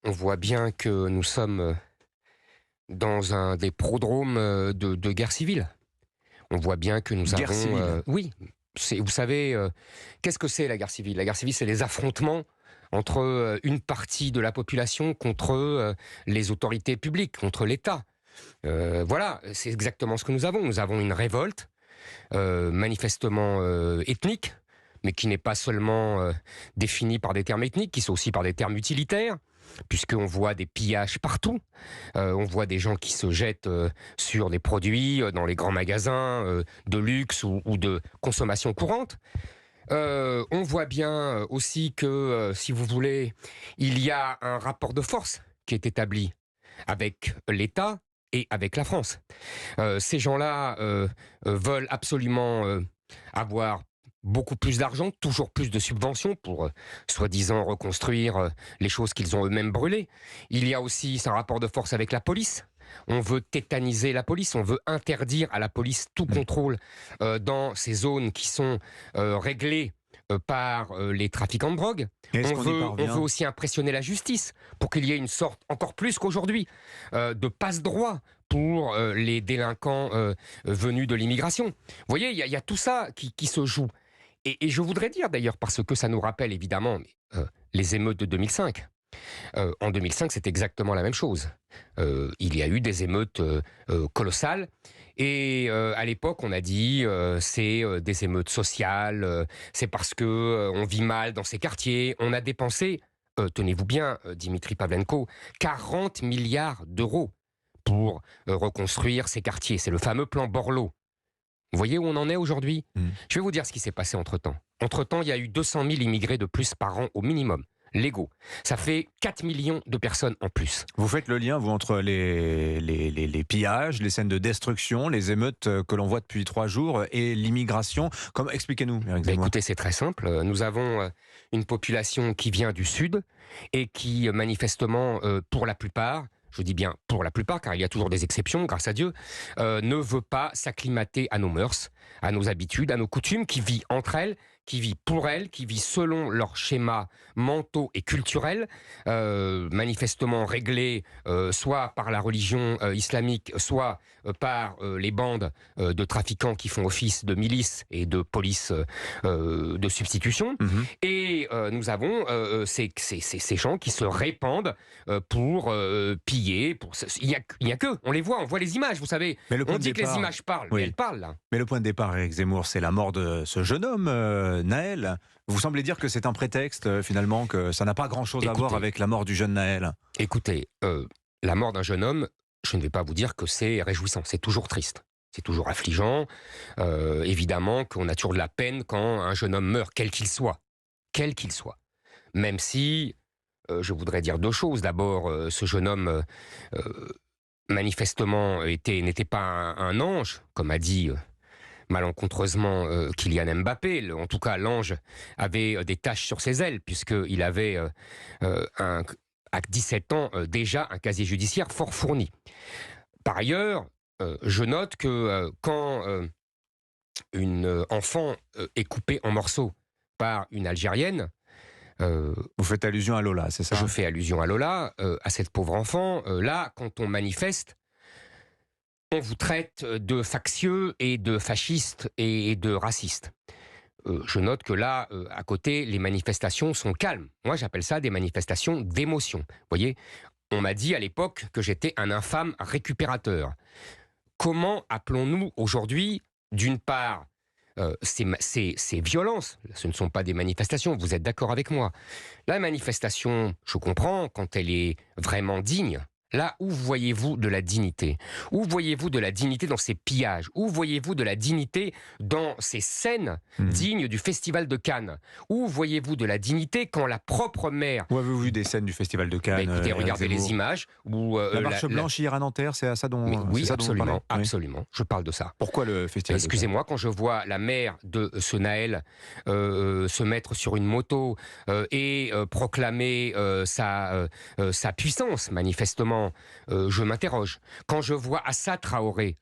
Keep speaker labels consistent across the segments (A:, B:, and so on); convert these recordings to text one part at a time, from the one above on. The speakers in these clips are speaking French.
A: on voit bien que nous sommes dans un des prodromes de guerre civile. On voit bien que nous
B: Guerre
A: avons...
B: civile.
A: oui, vous savez, qu'est-ce que c'est la guerre civile? La guerre civile, c'est les affrontements entre une partie de la population contre les autorités publiques, contre l'État. Voilà, c'est exactement ce que nous avons. Nous avons une révolte, manifestement ethnique, mais qui n'est pas seulement définie par des termes ethniques, qui sont aussi par des termes utilitaires, puisqu'on voit des pillages partout. On voit des gens qui se jettent sur des produits dans les grands magasins de luxe ou de consommation courante. On voit bien aussi que, si vous voulez, il y a un rapport de force qui est établi avec l'État et avec la France. Ces gens-là veulent absolument avoir beaucoup plus d'argent, toujours plus de subventions pour, soi-disant, reconstruire les choses qu'ils ont eux-mêmes brûlées. Il y a aussi un rapport de force avec la police. On veut tétaniser la police, on veut interdire à la police tout contrôle dans ces zones qui sont réglées par les trafiquants de drogue.
B: Est-ce qu'on y
A: On veut
B: parvient?
A: aussi impressionner la justice pour qu'il y ait une sorte, encore plus qu'aujourd'hui, de passe-droit pour les délinquants venus de l'immigration. Vous voyez, il y a tout ça qui se joue. Et je voudrais dire d'ailleurs, parce que ça nous rappelle évidemment les émeutes de 2005. En 2005, c'est exactement la même chose. Il y a eu des émeutes colossales. Et à l'époque, on a dit c'est des émeutes sociales, c'est parce que on vit mal dans ces quartiers. On a dépensé, tenez-vous bien, Dimitri Pavlenko, 40 milliards d'euros pour reconstruire ces quartiers. C'est le fameux plan Borloo. Vous voyez où on en est aujourd'hui? Je vais vous dire ce qui s'est passé entre-temps. Entre-temps, il y a eu 200 000 immigrés de plus par an au minimum, légaux. Ça fait 4 millions de personnes en plus.
B: Vous faites le lien, vous, entre les pillages, les scènes de destruction, les émeutes que l'on voit depuis 3 jours et l'immigration. Expliquez-nous, Éric Zemmour.
A: Écoutez, c'est très simple. Nous avons une population qui vient du Sud et qui, manifestement, pour la plupart, je dis bien pour la plupart, car il y a toujours des exceptions, grâce à Dieu, ne veut pas s'acclimater à nos mœurs, à nos habitudes, à nos coutumes, qui vit entre elles, qui vit pour elles, qui vit selon leurs schémas mentaux et culturels, manifestement réglés soit par la religion islamique, soit par les bandes de trafiquants qui font office de milice et de police de substitution. Et nous avons ces gens qui se répandent pour piller. Il n'y a que, on les voit, on voit les images, vous savez.
B: Mais le point
A: On
B: de
A: dit que les
B: départ-
A: images parlent,
B: Oui.
A: mais elles parlent là.
B: Mais le point de départ, Éric Zemmour, c'est la mort de ce jeune homme, Naël. Vous semblez dire que c'est un prétexte, finalement, que ça n'a pas grand-chose à voir avec la mort du jeune Naël.
A: Écoutez, la mort d'un jeune homme, je ne vais pas vous dire que c'est réjouissant, c'est toujours triste. C'est toujours affligeant. Évidemment qu'on a toujours de la peine quand un jeune homme meurt, quel qu'il soit. Quel qu'il soit. Même si, je voudrais dire deux choses. D'abord, ce jeune homme, manifestement, n'était pas un ange, comme a dit malencontreusement Kylian Mbappé. En tout cas, l'ange avait des taches sur ses ailes, puisqu'il avait, à 17 ans, déjà un casier judiciaire fort fourni. Par ailleurs, je note que quand une enfant est coupée en morceaux par une Algérienne,
B: Vous faites allusion à Lola, c'est ça?
A: je fais allusion à Lola, à cette pauvre enfant. Là, quand on manifeste, on vous traite de factieux et de fascistes et de racistes. Je note que là, à côté, les manifestations sont calmes. Moi, j'appelle ça des manifestations d'émotion. Vous voyez, on m'a dit à l'époque que j'étais un infâme récupérateur. Comment appelons-nous aujourd'hui, d'une part, ces violences? Ce ne sont pas des manifestations, vous êtes d'accord avec moi. La manifestation, je comprends, quand elle est vraiment digne. Là, où voyez-vous de la dignité? Où voyez-vous de la dignité dans ces pillages? Où voyez-vous de la dignité dans ces scènes dignes du Festival de Cannes? Où voyez-vous de la dignité quand la propre mère...
B: Où avez-vous vu des scènes du Festival de Cannes?
A: écoutez,
B: Éric
A: regardez les
B: Zemmour
A: images où...
B: La marche blanche hier à Nanterre, c'est à ça dont...
A: Mais oui,
B: c'est ça dont vous parlez?
A: absolument,
B: Oui.
A: absolument. Je parle de ça.
B: Pourquoi le Festival de Cannes?
A: Excusez-moi, quand je vois la mère de ce Naël se mettre sur une moto et proclamer sa puissance, manifestement, je m'interroge. Quand je vois Assa Traoré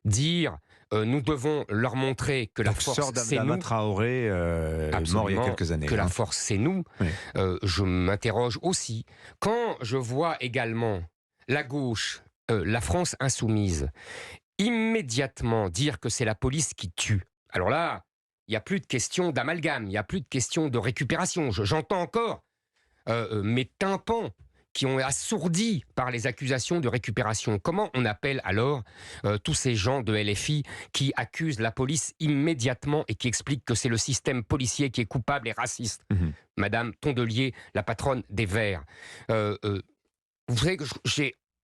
A: dire nous devons leur montrer que la force, c'est nous.
B: Adama Traoré, mort il y a quelques années.
A: Que la force, c'est nous.
B: Oui.
A: Je m'interroge aussi. Quand je vois également la gauche, la France insoumise, immédiatement dire que c'est la police qui tue. Alors là, il n'y a plus de question d'amalgame, il n'y a plus de question de récupération. J'entends encore mes tympans qui ont assourdi par les accusations de récupération. Comment on appelle alors tous ces gens de LFI qui accusent la police immédiatement et qui expliquent que c'est le système policier qui est coupable et raciste? Madame Tondelier, la patronne des Verts. Vous savez que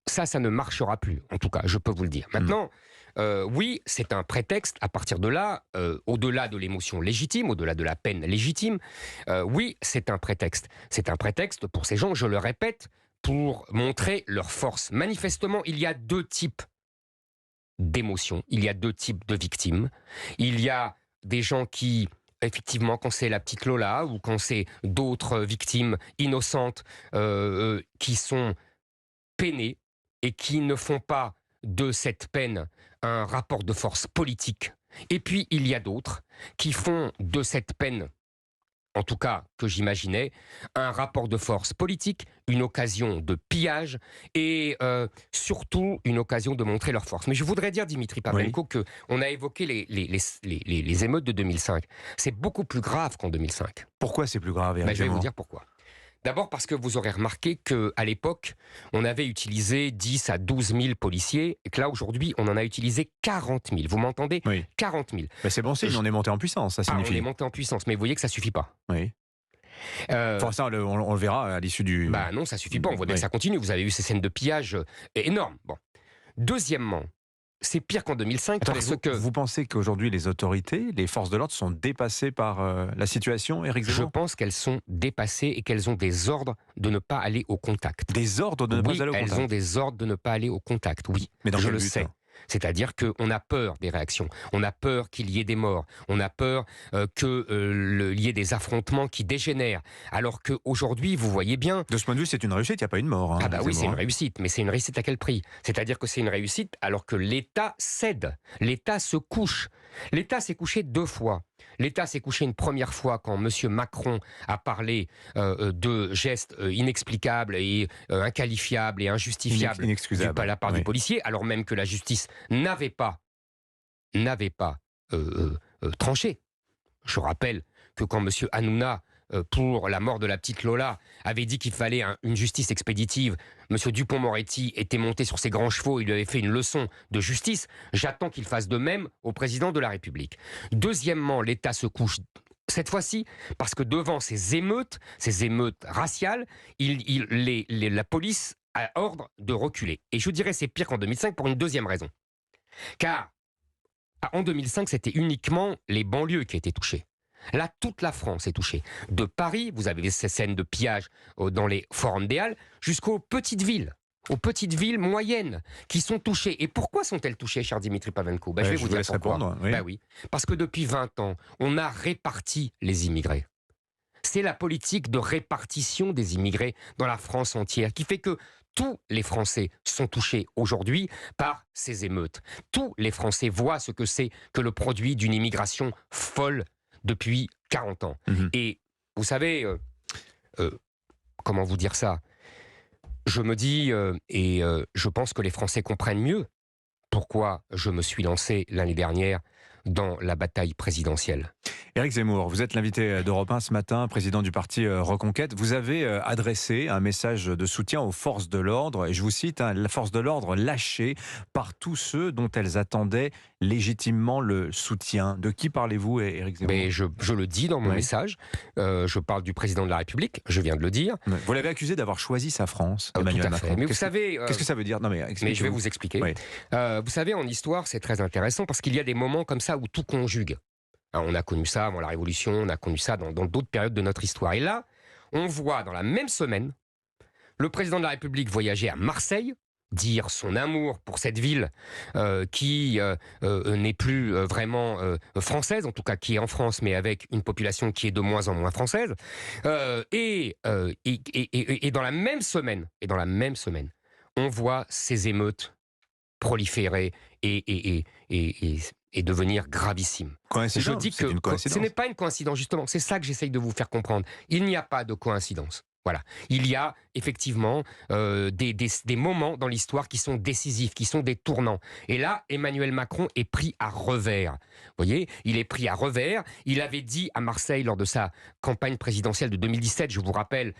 A: ça ne marchera plus, en tout cas, je peux vous le dire. Maintenant, oui, c'est un prétexte, à partir de là, au-delà de l'émotion légitime, au-delà de la peine légitime, oui, c'est un prétexte. C'est un prétexte pour ces gens, je le répète, pour montrer leur force. Manifestement, il y a deux types d'émotions, il y a deux types de victimes. Il y a des gens qui, effectivement, quand c'est la petite Lola ou quand c'est d'autres victimes innocentes qui sont peinées et qui ne font pas de cette peine un rapport de force politique. Et puis, il y a d'autres qui font de cette peine, en tout cas que j'imaginais, un rapport de force politique, une occasion de pillage et surtout une occasion de montrer leur force. Mais je voudrais dire, Dimitri Pavlenko, oui, qu'on a évoqué les émeutes de 2005. C'est beaucoup plus grave qu'en 2005.
B: Pourquoi c'est plus grave?
A: Je vais vous dire pourquoi. D'abord parce que vous aurez remarqué qu'à l'époque, on avait utilisé 10 à 12 000 policiers, et que là, aujourd'hui, on en a utilisé 40 000. Vous m'entendez? Oui. 40 000.
B: Ben c'est bon signe, on est monté en puissance, ça signifie.
A: On est monté en puissance, mais vous voyez que ça ne suffit pas.
B: Oui. Enfin, ça, on le verra à l'issue du...
A: Non, ça ne suffit pas, on voit bien que ça continue. Vous avez eu ces scènes de pillage énormes. Bon. Deuxièmement, c'est pire qu'en 2005.
B: Vous pensez qu'aujourd'hui, les autorités, les forces de l'ordre sont dépassées par la situation, Éric Zemmour?
A: Je pense qu'elles sont dépassées et qu'elles ont des ordres de ne pas aller au contact.
B: Des ordres de ne pas aller au contact?
A: Elles ont des ordres de ne pas aller au contact, oui.
B: Mais dans
A: je
B: quel
A: le
B: but,
A: sais.
B: hein?
A: C'est-à-dire qu'on a peur des réactions, on a peur qu'il y ait des morts, on a peur qu'il y ait des affrontements qui dégénèrent. Alors qu'aujourd'hui, vous voyez bien...
B: De ce point de vue, c'est une réussite, il n'y a pas eu de mort. Hein,
A: ah bah oui, c'est une réussite, mais c'est une réussite à quel prix? C'est-à-dire que c'est une réussite alors que l'État cède, l'État se couche. L'État s'est couché deux fois. L'État s'est couché une première fois quand M. Macron a parlé de gestes inexplicables et inqualifiables et injustifiables de la part du policier, alors même que la justice n'avait pas tranché. Je rappelle que quand M. Hanouna, pour la mort de la petite Lola, avait dit qu'il fallait une justice expéditive, M. Dupond-Moretti était monté sur ses grands chevaux, il lui avait fait une leçon de justice. J'attends qu'il fasse de même au président de la République. Deuxièmement, l'État se couche cette fois-ci parce que devant ces émeutes raciales, la police a ordre de reculer. Et je dirais c'est pire qu'en 2005 pour une deuxième raison. Car en 2005, c'était uniquement les banlieues qui étaient touchées. Là, toute la France est touchée. De Paris, vous avez ces scènes de pillage dans les forums des Halles, jusqu'aux petites villes moyennes qui sont touchées. Et pourquoi sont-elles touchées, cher Dimitri Pavlenko? Je vais vous dire pourquoi.
B: Répondre, oui.
A: Oui. Parce que depuis 20 ans, on a réparti les immigrés. C'est la politique de répartition des immigrés dans la France entière qui fait que tous les Français sont touchés aujourd'hui par ces émeutes. Tous les Français voient ce que c'est que le produit d'une immigration folle depuis 40 ans. Et vous savez, comment vous dire ça? Je me dis, je pense que les Français comprennent mieux pourquoi je me suis lancé l'année dernière dans la bataille présidentielle.
B: Éric Zemmour, vous êtes l'invité d'Europe 1 ce matin, président du parti Reconquête. Vous avez adressé un message de soutien aux forces de l'ordre, et je vous cite, la force de l'ordre lâchée par tous ceux dont elles attendaient légitimement le soutien. De qui parlez-vous, Éric Zemmour?
A: Mais je le dis dans mon message, je parle du président de la République, je viens de le dire.
B: Vous l'avez accusé d'avoir choisi sa France, Emmanuel Macron.
A: Mais vous savez...
B: Qu'est-ce que ça veut dire? Non, mais
A: je vais vous expliquer. Oui. Vous savez, en histoire, c'est très intéressant parce qu'il y a des moments comme ça où tout conjugue. On a connu ça avant la Révolution, on a connu ça dans d'autres périodes de notre histoire. Et là, on voit dans la même semaine, le président de la République voyager à Marseille, dire son amour pour cette ville qui n'est plus vraiment française, en tout cas qui est en France, mais avec une population qui est de moins en moins française. Et dans la même semaine, on voit ces émeutes proliférer et et devenir gravissime.
B: Coïncidence,
A: Je dis
B: c'est une
A: que ce
B: coïncidence.
A: n'est pas une coïncidence, justement. C'est ça que j'essaye de vous faire comprendre. Il n'y a pas de coïncidence. Voilà. Il y a effectivement des moments dans l'histoire qui sont décisifs, qui sont des tournants. Et là, Emmanuel Macron est pris à revers. Vous voyez, il est pris à revers. Il avait dit à Marseille lors de sa campagne présidentielle de 2017, je vous rappelle,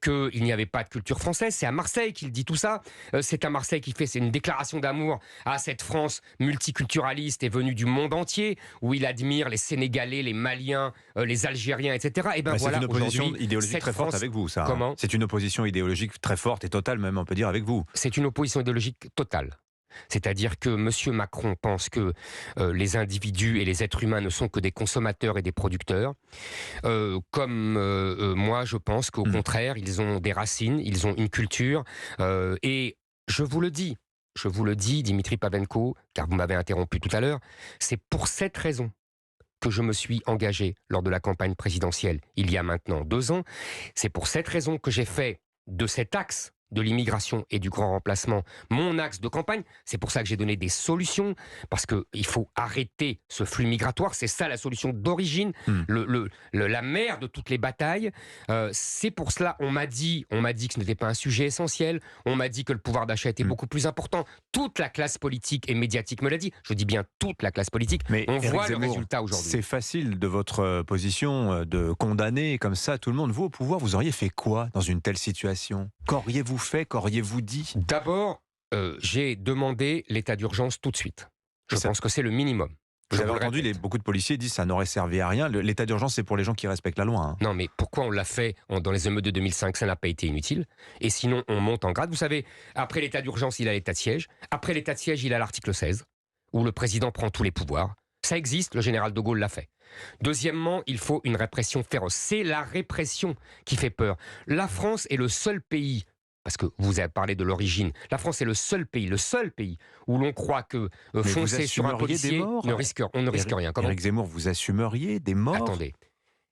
A: qu'il n'y avait pas de culture française. C'est à Marseille qu'il dit tout ça. C'est à Marseille qu'il fait c'est une déclaration d'amour à cette France multiculturaliste et venue du monde entier, où il admire les Sénégalais, les Maliens, les Algériens, etc. Et ben
B: Mais
A: voilà,
B: c'est une opposition
A: aujourd'hui,
B: idéologique
A: cette
B: très forte
A: France-
B: avec vous, ça.
A: Comment ?
B: C'est une opposition idéologique très forte et totale, même on peut dire, avec vous.
A: C'est une opposition idéologique totale. C'est-à-dire que M. Macron pense que les individus et les êtres humains ne sont que des consommateurs et des producteurs. Moi, je pense qu'au contraire, ils ont des racines, ils ont une culture. Et je vous le dis, Dimitri Pavenko, car vous m'avez interrompu tout à l'heure, c'est pour cette raison que je me suis engagé lors de la campagne présidentielle il y a maintenant 2 ans. C'est pour cette raison que j'ai fait de cet axe de l'immigration et du grand remplacement mon axe de campagne. C'est pour ça que j'ai donné des solutions, parce qu'il faut arrêter ce flux migratoire. C'est ça la solution d'origine, la mère de toutes les batailles. C'est pour cela, on m'a dit que ce n'était pas un sujet essentiel, on m'a dit que le pouvoir d'achat était beaucoup plus important. Toute la classe politique et médiatique me l'a dit. Je dis bien toute la classe politique.
B: Mais
A: On
B: Éric
A: voit le
B: Zemmour,
A: résultat aujourd'hui.
B: c'est facile de votre position de condamner comme ça tout le monde. Vous, au pouvoir, vous auriez fait quoi dans une telle situation? Qu'auriez-vous fait? Qu'auriez-vous dit?
A: D'abord, j'ai demandé l'état d'urgence tout de suite. Je pense que c'est le minimum.
B: Vous
A: Je
B: avez
A: vous le
B: entendu,
A: répète.
B: beaucoup de policiers disent que ça n'aurait servi à rien. L'état d'urgence, c'est pour les gens qui respectent la loi.
A: Non, mais pourquoi on l'a fait dans les émeutes de 2005? Ça n'a pas été inutile. Et sinon, on monte en grade. Vous savez, après l'état d'urgence, il y a l'état de siège. Après l'état de siège, il y a l'article 16, où le président prend tous les pouvoirs. Ça existe, le général de Gaulle l'a fait. Deuxièmement, il faut une répression féroce. C'est la répression qui fait peur. La France est le seul pays, parce que vous avez parlé de l'origine, la France est le seul pays où l'on croit que
B: Mais
A: foncer
B: vous
A: sur un
B: assumeriez des
A: policier,
B: morts?
A: on ne risque rien. Comment?
B: Éric Zemmour, vous assumeriez des morts?
A: Attendez.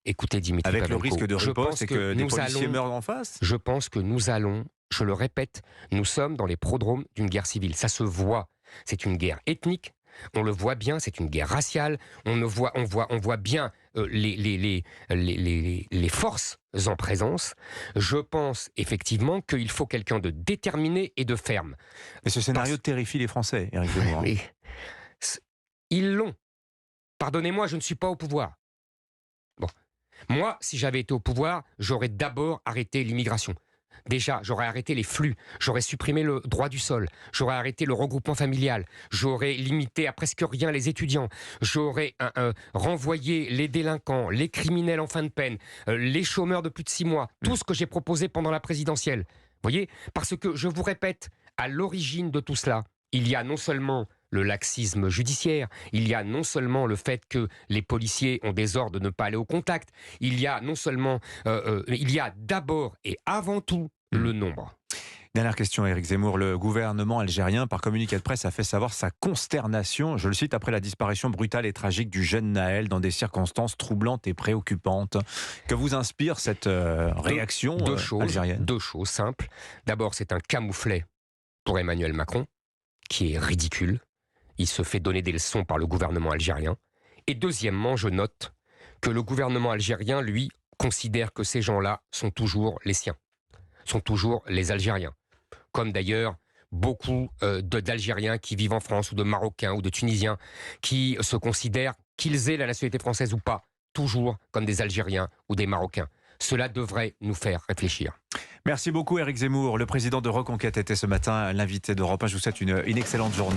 A: Écoutez, Dimitri
B: Avec le
A: Pavenko,
B: risque de
A: je
B: riposte
A: pense
B: et que des
A: nous
B: policiers
A: allons-
B: meurent en face?
A: Je pense que nous allons, je le répète, nous sommes dans les prodromes d'une guerre civile. Ça se voit. C'est une guerre ethnique. On le voit bien, c'est une guerre raciale. On voit bien les forces en présence. Je pense effectivement qu'il faut quelqu'un de déterminé et de ferme.
B: Mais ce scénario terrifie les Français, Éric Zemmour.
A: Mais ils l'ont. Pardonnez-moi, je ne suis pas au pouvoir. Bon. Moi, si j'avais été au pouvoir, j'aurais d'abord arrêté l'immigration. Déjà, j'aurais arrêté les flux, j'aurais supprimé le droit du sol, j'aurais arrêté le regroupement familial, j'aurais limité à presque rien les étudiants, j'aurais renvoyé les délinquants, les criminels en fin de peine, les chômeurs de plus de 6 mois, tout ce que j'ai proposé pendant la présidentielle. Vous voyez? Parce que, je vous répète, à l'origine de tout cela, il y a non seulement le laxisme judiciaire, il y a non seulement le fait que les policiers ont des ordres de ne pas aller au contact, il y a non seulement, il y a d'abord et avant tout le nombre.
B: Dernière question, Éric Zemmour. Le gouvernement algérien, par communiqué de presse, a fait savoir sa consternation, je le cite, après la disparition brutale et tragique du jeune Naël dans des circonstances troublantes et préoccupantes. Que vous inspire cette réaction algérienne?
A: Deux choses simples. D'abord, c'est un camouflet pour Emmanuel Macron, qui est ridicule. Il se fait donner des leçons par le gouvernement algérien. Et deuxièmement, je note que le gouvernement algérien, lui, considère que ces gens-là sont toujours les siens, sont toujours les Algériens. Comme d'ailleurs beaucoup d'Algériens qui vivent en France, ou de Marocains, ou de Tunisiens, qui se considèrent, qu'ils aient la nationalité française ou pas, toujours comme des Algériens ou des Marocains. Cela devrait nous faire réfléchir.
B: Merci beaucoup, Éric Zemmour. Le président de Reconquête était ce matin l'invité d'Europe 1. Je vous souhaite une excellente journée.